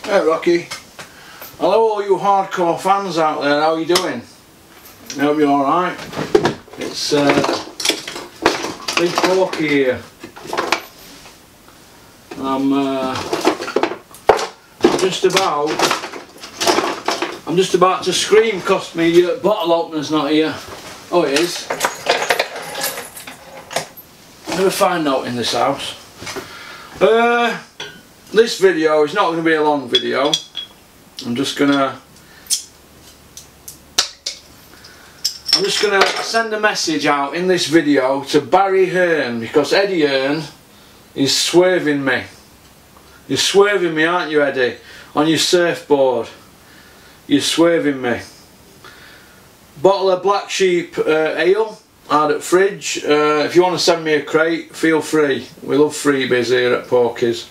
Hey Rocky. Hello all you hardcore fans out there, how are you doing? I hope you're alright. It's Big Porky here. I'm just about to scream because my bottle opener's not here. Oh, it is. Never find out in this house. This video is not going to be a long video. I'm just gonna send a message out in this video to Barry Hearn, because Eddie Hearn is swerving me. You're swerving me, aren't you, Eddie? On your surfboard. You're swerving me. Bottle of Black Sheep ale out at fridge. If you want to send me a crate, feel free. We love freebies here at Porky's.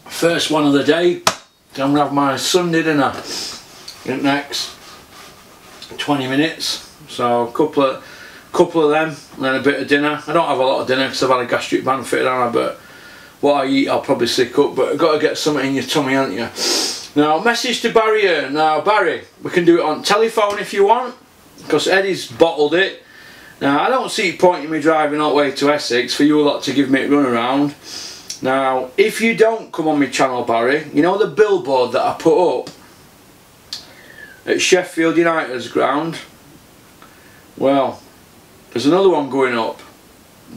First one of the day. I'm going to have my Sunday dinner in the next 20 minutes. So a couple of them, and then a bit of dinner. I don't have a lot of dinner because I've had a gastric band fitted on it, but what I eat I'll probably sick up. But I've got to get something in your tummy, haven't you? Now, message to Barry here. Now Barry, we can do it on telephone if you want, because Eddie's bottled it. Now I don't see it point in me driving all the way to Essex for you lot to give me a run around. Now, if you don't come on my channel, Barry, you know the billboard that I put up at Sheffield United's ground? Well, there's another one going up,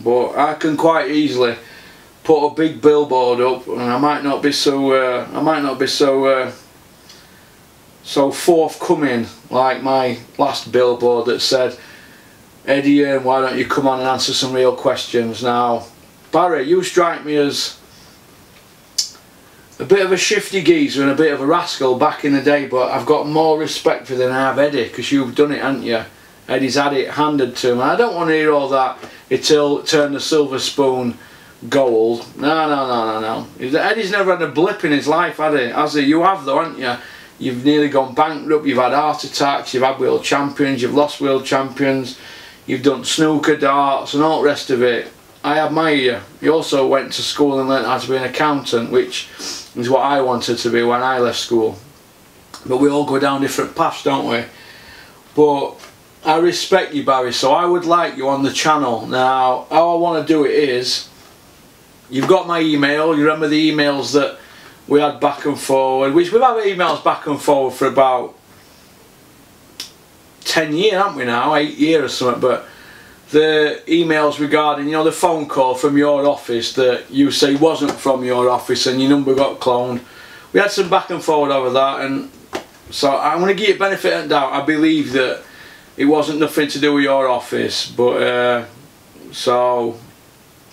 but I can quite easily put a big billboard up, and I might not be so so forthcoming like my last billboard that said, Eddie Hearn, why don't you come on and answer some real questions? Now, Barry, you strike me as a bit of a shifty geezer and a bit of a rascal back in the day, but I've got more respect for you than I have Eddie, because you've done it, haven't you? Eddie's had it handed to him. I don't want to hear all that, it'll turn the silver spoon gold. No. Eddie's never had a blip in his life, has he? You have though, haven't you? You've nearly gone bankrupt, you've had heart attacks, you've had world champions, you've lost world champions, you've done snooker, darts and all the rest of it. I admire you. You also went to school and learnt how to be an accountant, which is what I wanted to be when I left school. But we all go down different paths, don't we? But I respect you, Barry, so I would like you on the channel. Now, how I want to do it is, you've got my email. You remember the emails that we had back and forward, which we've had emails back and forward for about 10 years, haven't we now? 8 years or something. But the emails regarding, you know, the phone call from your office that you say wasn't from your office and your number got cloned. We had some back and forward over that, and so I'm going to give you benefit of the doubt. I believe that it wasn't nothing to do with your office, but so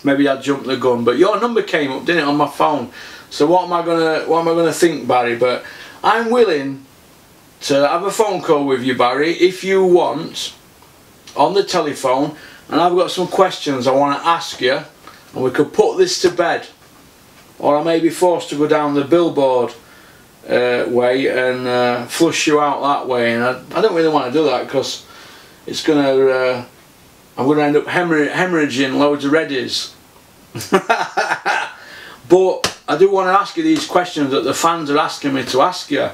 maybe I jumped the gun. But your number came up, didn't it, on my phone? So what am I gonna think, Barry? But I'm willing to have a phone call with you, Barry, if you want, on the telephone, and I've got some questions I want to ask you, and we could put this to bed, or I may be forced to go down the billboard way and flush you out that way, and I don't really want to do that, because it's gonna I'm gonna end up hemorrhaging loads of reddies. But I do want to ask you these questions that the fans are asking me to ask you.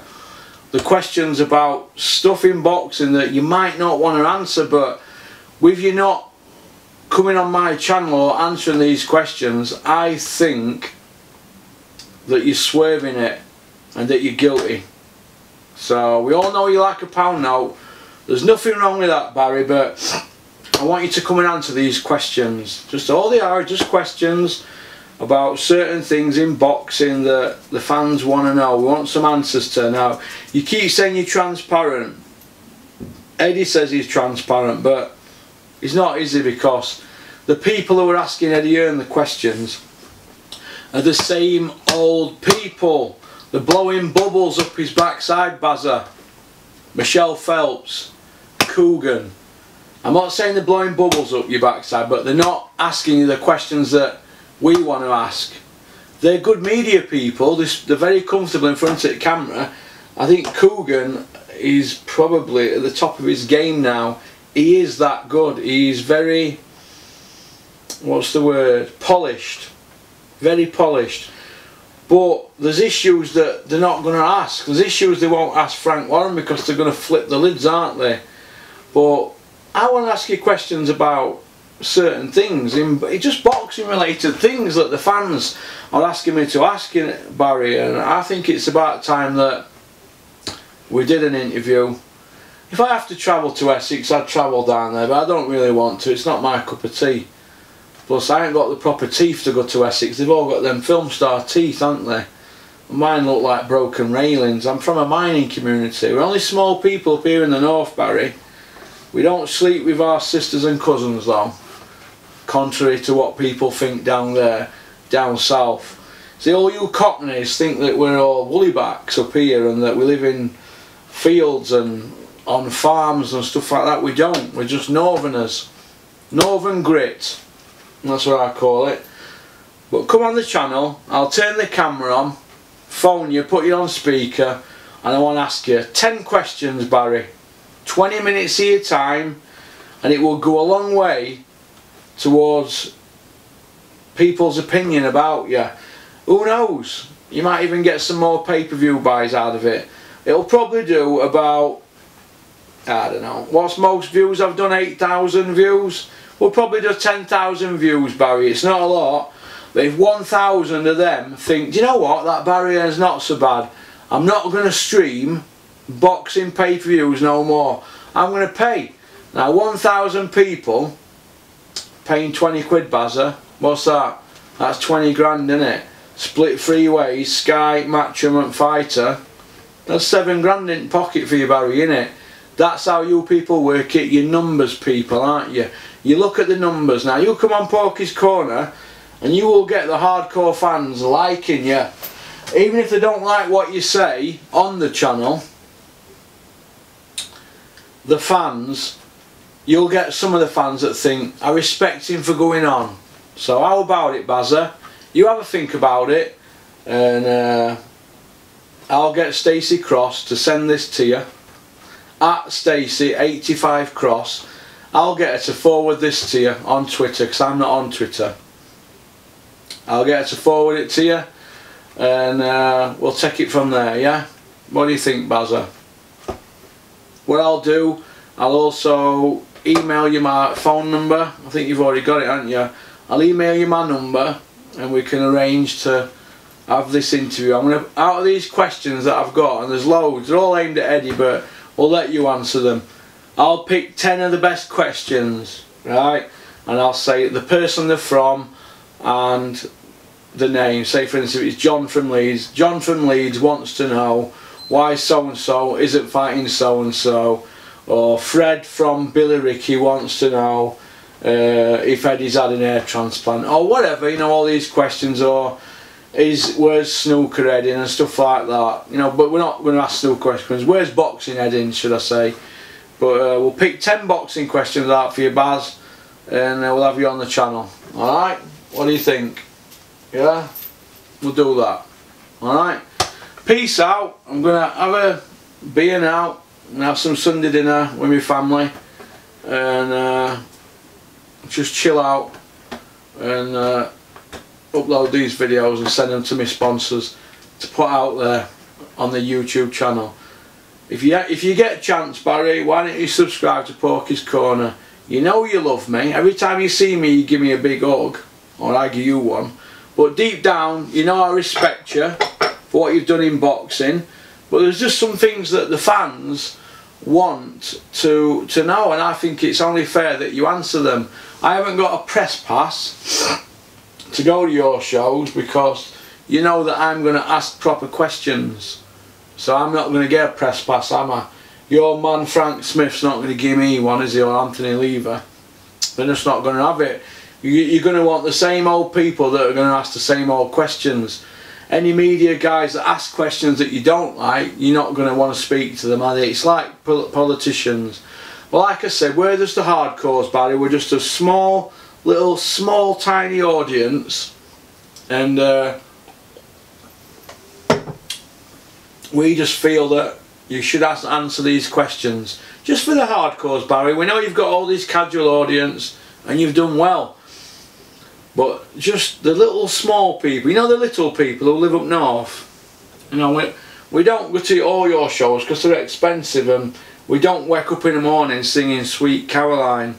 The questions about stuff in boxing that you might not want to answer, but with you not coming on my channel or answering these questions, I think that you're swerving it and that you're guilty. So we all know you like a pound note. There's nothing wrong with that, Barry, but I want you to come and answer these questions. Just all they are, just questions about certain things in boxing that the fans want to know. We want some answers to. Now, you keep saying you're transparent. Eddie says he's transparent, but he's not, is he? Because the people who are asking Eddie Hearn the questions are the same old people. They're blowing bubbles up his backside, Bazza. Michelle Phelps, Coogan. I'm not saying they're blowing bubbles up your backside, but they're not asking you the questions that we want to ask. They're good media people. They're very comfortable in front of the camera. I think Coogan is probably at the top of his game now. He is that good. He's very, what's the word, polished. Very polished. But there's issues that they're not going to ask. There's issues they won't ask Frank Warren because they're going to flip the lids, aren't they? But I want to ask you questions about certain things, just boxing related things that the fans are asking me to ask you, Barry, and I think it's about time that we did an interview. If I have to travel to Essex, I'd travel down there, but I don't really want to. It's not my cup of tea. Plus I ain't got the proper teeth to go to Essex. They've all got them film star teeth, haven't they? Mine look like broken railings. I'm from a mining community. We're only small people up here in the north, Barry. We don't sleep with our sisters and cousins though, contrary to what people think down there, down south. See, all you cockneys think that we're all woolly-backs up here and that we live in fields and on farms and stuff like that. We don't. We're just northerners. Northern grit. That's what I call it. But come on the channel, I'll turn the camera on, phone you, put you on speaker, and I want to ask you 10 questions, Barry. 20 minutes of your time, and it will go a long way towards people's opinion about you. Who knows? You might even get some more pay-per-view buys out of it. It'll probably do about, I don't know, what's most views? I've done 8,000 views. We'll probably do 10,000 views, Barry. It's not a lot, but if 1,000 of them think, do you know what, that barrier is not so bad, I'm not going to stream boxing pay-per-views no more. I'm going to pay. Now 1,000 people paying 20 quid, Bazza, what's that? That's 20 grand, isn't it? Split 3 ways, Sky, Matchroom and Fighter. That's 7 grand in pocket for you, Barry, innit? That's how you people work it. You're numbers people, aren't you? You look at the numbers. Now you come on Porky's Corner and you will get the hardcore fans liking you. Even if they don't like what you say on the channel, the fans, you'll get some of the fans that think, I respect him for going on. So how about it, Bazza? You have a think about it, and I'll get Stacey Cross to send this to you. At Stacey85Cross. I'll get her to forward this to you on Twitter, because I'm not on Twitter. I'll get her to forward it to you, and we'll take it from there, yeah? What do you think, Bazza? What I'll do, I'll also email you my phone number. I think you've already got it, haven't you? I'll email you my number and we can arrange to have this interview. I'm gonna, out of these questions that I've got, and there's loads, they're all aimed at Eddie, but we'll let you answer them. I'll pick 10 of the best questions, right? And I'll say the person they're from and the name. Say for instance it's John from Leeds. John from Leeds wants to know why so-and-so isn't fighting so-and-so. Or Fred from Billericay wants to know if Eddie's had an air transplant. Or whatever, you know, all these questions. Or where's snooker heading and stuff like that. You know, but we're not going to ask snooker questions. Where's boxing heading, should I say. But we'll pick 10 boxing questions out for you, Baz. And we'll have you on the channel. Alright? What do you think? Yeah? We'll do that. Alright? Peace out. I'm going to have a beer now and have some Sunday dinner with my family. And just chill out. And upload these videos and send them to my sponsors to put out there on the YouTube channel. If you get a chance, Barry, why don't you subscribe to Porky's Corner? You know you love me. Every time you see me, you give me a big hug, or I give you one. But deep down, you know I respect you for what you've done in boxing. But there's just some things that the fans want to know, and I think it's only fair that you answer them. I haven't got a press pass to go to your shows because you know that I'm going to ask proper questions. So I'm not going to get a press pass, am I? Your man Frank Smith's not going to give me one, is he, or Anthony Lever? They're just not going to have it. You're going to want the same old people that are going to ask the same old questions. Any media guys that ask questions that you don't like, you're not going to want to speak to them, are they? It's like politicians. Well, like I said, we're just the hardcores, Barry. We're just a small, tiny audience. And we just feel that you should answer these questions. Just for the hardcores, Barry. We know you've got all this casual audience and you've done well. But just the little small people, you know, the little people who live up north, you know, we don't go to all your shows because they're expensive, and we don't wake up in the morning singing Sweet Caroline.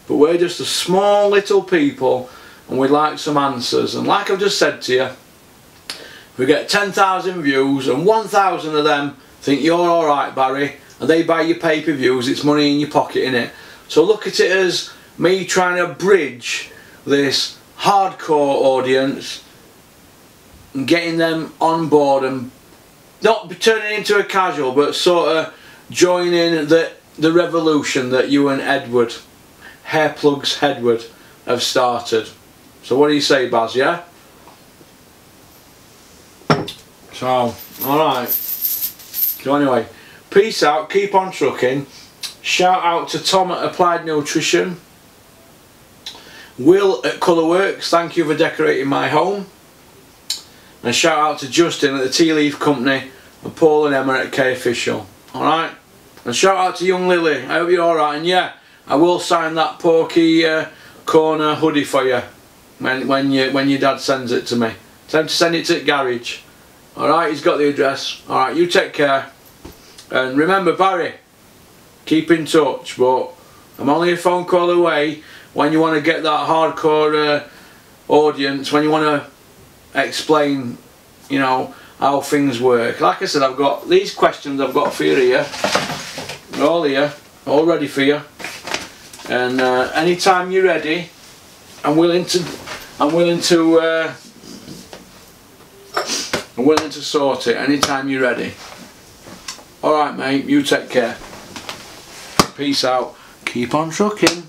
But we're just a small little people, and we'd like some answers. And like I've just said to you, if we get 10,000 views and 1,000 of them think you're alright, Barry, and they buy your pay-per-views, it's money in your pocket, innit? So look at it as me trying to bridge this hardcore audience and getting them on board, and not turning into a casual, but sort of joining the revolution that you and Edward, Hairplugs Hedward, have started. So what do you say, Baz, yeah? So, alright. So anyway, peace out, keep on trucking. Shout out to Tom at Applied Nutrition. Will at Colourworks, thank you for decorating my home. And shout out to Justin at the Tea Leaf Company, and Paul and Emma at K Official. Alright? And shout out to young Lily, I hope you're alright. And yeah, I will sign that Porky corner hoodie for you when your dad sends it to me. Tell him to send it to the garage. Alright, he's got the address. Alright, you take care. And remember, Barry, keep in touch, but I'm only a phone call away when you want to get that hardcore audience, when you want to explain, you know, how things work. Like I said, I've got these questions I've got for you here. They're all here, all ready for you. And anytime you're ready, I'm willing to sort it. Anytime you're ready. Alright mate, you take care. Peace out. Keep on trucking.